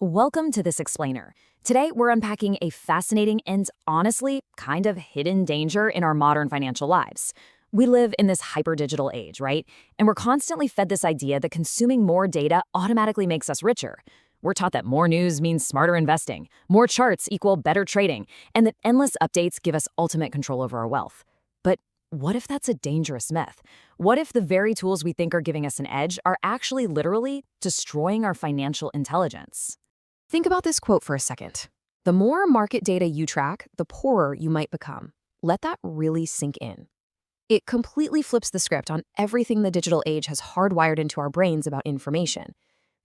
Welcome to This Explainer. Today, we're unpacking a fascinating and honestly kind of hidden danger in our modern financial lives. We live in this hyper-digital age, right? And we're constantly fed this idea that consuming more data automatically makes us richer. We're taught that more news means smarter investing, more charts equal better trading, and that endless updates give us ultimate control over our wealth. But what if that's a dangerous myth? What if the very tools we think are giving us an edge are actually literally destroying our financial intelligence? Think about this quote for a second. The more market data you track, the poorer you might become. Let that really sink in. It completely flips the script on everything the digital age has hardwired into our brains about information.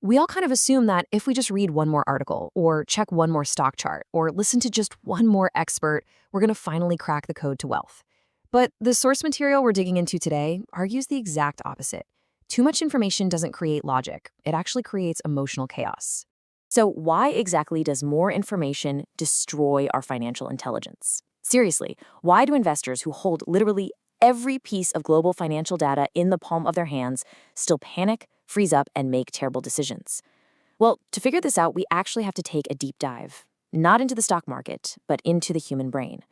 We all kind of assume that if we just read one more article, or check one more stock chart, or listen to just one more expert, we're going to finally crack the code to wealth. But the source material we're digging into today argues the exact opposite. Too much information doesn't create logic. It actually creates emotional chaos. So why exactly does more information destroy our financial intelligence? Seriously, why do investors who hold literally every piece of global financial data in the palm of their hands still panic, freeze up, and make terrible decisions? Well, to figure this out, we actually have to take a deep dive, not into the stock market, but into the human brain.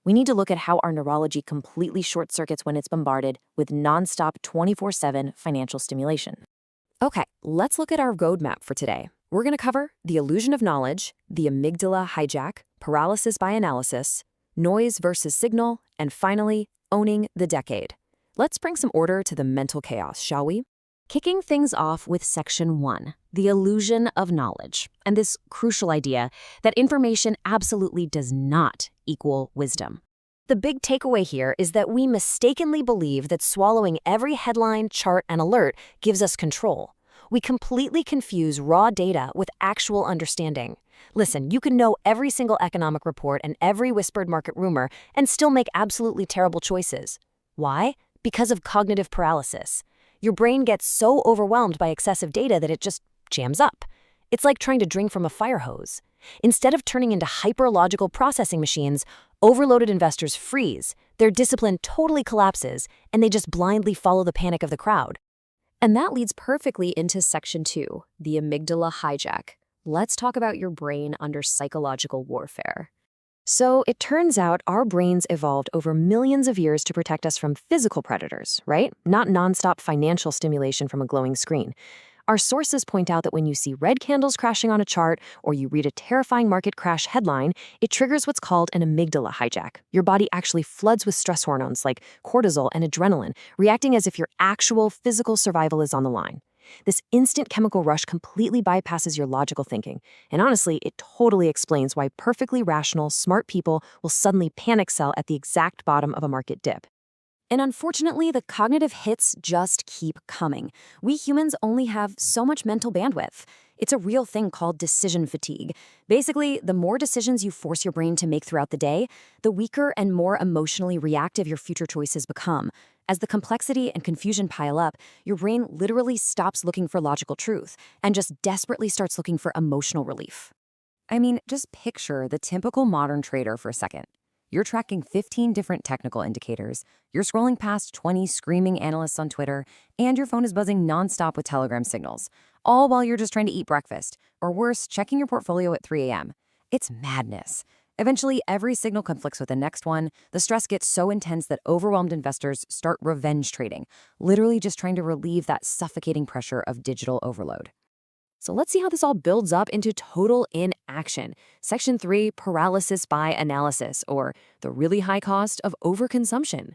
We need to look at how our neurology completely short circuits when it's bombarded with nonstop 24/7 financial stimulation. Okay, let's look at our roadmap for today. We're going to cover the illusion of knowledge, the amygdala hijack, paralysis by analysis, noise versus signal, and finally, owning the decade. Let's bring some order to the mental chaos, shall we? Kicking things off with Section 1, the illusion of knowledge, and this crucial idea that information absolutely does not equal wisdom. The big takeaway here is that we mistakenly believe that swallowing every headline, chart, and alert gives us control. We completely confuse raw data with actual understanding. Listen, you can know every single economic report and every whispered market rumor and still make absolutely terrible choices. Why? Because of cognitive paralysis. Your brain gets so overwhelmed by excessive data that it just jams up. It's like trying to drink from a fire hose. Instead of turning into hyper-logical processing machines, overloaded investors freeze, their discipline totally collapses, and they just blindly follow the panic of the crowd. And that leads perfectly into Section 2, the amygdala hijack. Let's talk about your brain under psychological warfare. So it turns out our brains evolved over millions of years to protect us from physical predators, right? Not nonstop financial stimulation from a glowing screen. Our sources point out that when you see red candles crashing on a chart or you read a terrifying market crash headline, it triggers what's called an amygdala hijack. Your body actually floods with stress hormones like cortisol and adrenaline, reacting as if your actual physical survival is on the line. This instant chemical rush completely bypasses your logical thinking. And honestly, it totally explains why perfectly rational, smart people will suddenly panic sell at the exact bottom of a market dip. And unfortunately, the cognitive hits just keep coming. We humans only have so much mental bandwidth. It's a real thing called decision fatigue. Basically, the more decisions you force your brain to make throughout the day, the weaker and more emotionally reactive your future choices become. As the complexity and confusion pile up, your brain literally stops looking for logical truth and just desperately starts looking for emotional relief. I mean, just picture the typical modern trader for a second. You're tracking 15 different technical indicators, you're scrolling past 20 screaming analysts on Twitter, and your phone is buzzing nonstop with Telegram signals, all while you're just trying to eat breakfast, or worse, checking your portfolio at 3 a.m. It's madness. Eventually, every signal conflicts with the next one. The stress gets so intense that overwhelmed investors start revenge trading, literally just trying to relieve that suffocating pressure of digital overload. So let's see how this all builds up into total inaction. Section 3, paralysis by analysis, or the really high cost of overconsumption.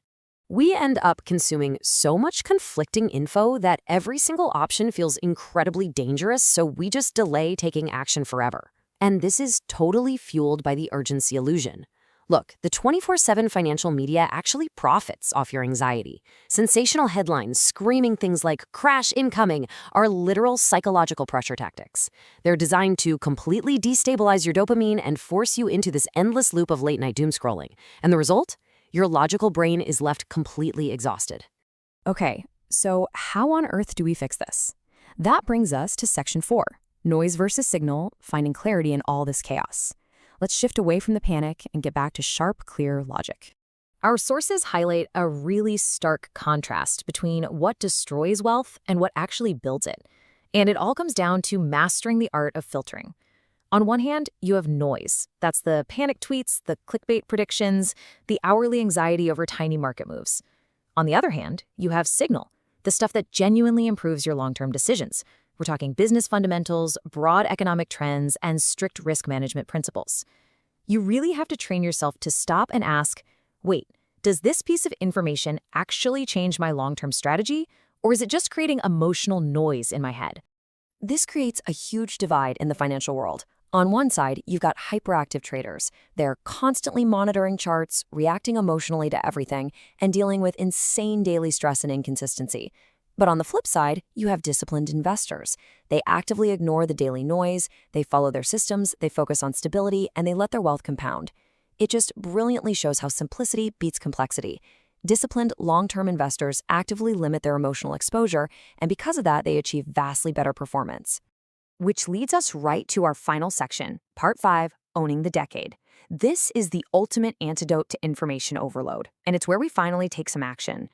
We end up consuming so much conflicting info that every single option feels incredibly dangerous, so we just delay taking action forever. And this is totally fueled by the urgency illusion. Look, the 24/7 financial media actually profits off your anxiety. Sensational headlines screaming things like "crash incoming" are literal psychological pressure tactics. They're designed to completely destabilize your dopamine and force you into this endless loop of late-night doom scrolling. And the result? Your logical brain is left completely exhausted. Okay, so how on earth do we fix this? That brings us to Section 4, noise versus signal, finding clarity in all this chaos. Let's shift away from the panic and get back to sharp, clear logic. Our sources highlight a really stark contrast between what destroys wealth and what actually builds it. And it all comes down to mastering the art of filtering. On one hand, you have noise. That's the panic tweets, the clickbait predictions, the hourly anxiety over tiny market moves. On the other hand, you have signal, the stuff that genuinely improves your long-term decisions. We're talking business fundamentals, broad economic trends, and strict risk management principles. You really have to train yourself to stop and ask, wait, does this piece of information actually change my long-term strategy, or is it just creating emotional noise in my head? This creates a huge divide in the financial world. On one side, you've got hyperactive traders. They're constantly monitoring charts, reacting emotionally to everything, and dealing with insane daily stress and inconsistency. But on the flip side, you have disciplined investors. They actively ignore the daily noise, they follow their systems, they focus on stability, and they let their wealth compound. It just brilliantly shows how simplicity beats complexity. Disciplined, long-term investors actively limit their emotional exposure, and because of that, they achieve vastly better performance. Which leads us right to our final section, Part 5, Owning the Decade. This is the ultimate antidote to information overload, and it's where we finally take some action.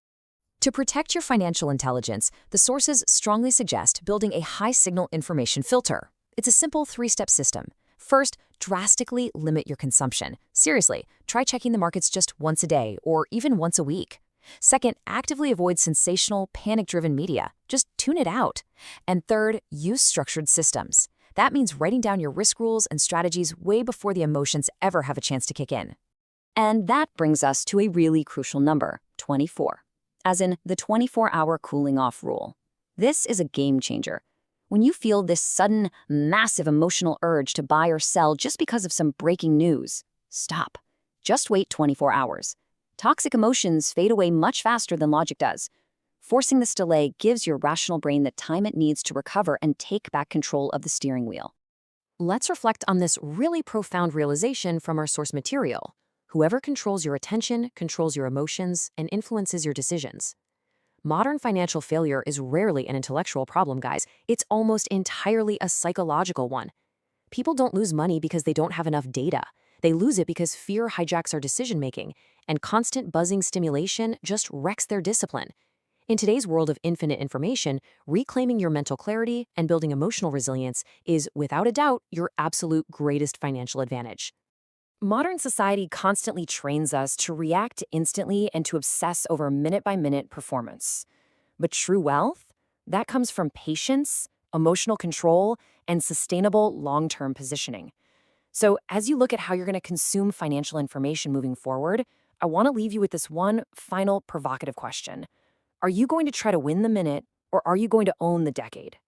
To protect your financial intelligence, the sources strongly suggest building a high-signal information filter. It's a simple three-step system. First, drastically limit your consumption. Seriously, try checking the markets just once a day or even once a week. Second, actively avoid sensational, panic-driven media. Just tune it out. And third, use structured systems. That means writing down your risk rules and strategies way before the emotions ever have a chance to kick in. And that brings us to a really crucial number, 24, as in the 24-hour cooling-off rule. This is a game changer. When you feel this sudden, massive emotional urge to buy or sell just because of some breaking news, stop. Just wait 24 hours. Toxic emotions fade away much faster than logic does. Forcing this delay gives your rational brain the time it needs to recover and take back control of the steering wheel. Let's reflect on this really profound realization from our source material. Whoever controls your attention controls your emotions and influences your decisions. Modern financial failure is rarely an intellectual problem, guys. It's almost entirely a psychological one. People don't lose money because they don't have enough data. They lose it because fear hijacks our decision-making, and constant buzzing stimulation just wrecks their discipline. In today's world of infinite information, reclaiming your mental clarity and building emotional resilience is, without a doubt, your absolute greatest financial advantage. Modern society constantly trains us to react instantly and to obsess over minute-by-minute performance. But true wealth? That comes from patience, emotional control, and sustainable long-term positioning. So as you look at how you're going to consume financial information moving forward, I want to leave you with this one final provocative question. Are you going to try to win the minute, or are you going to own the decade?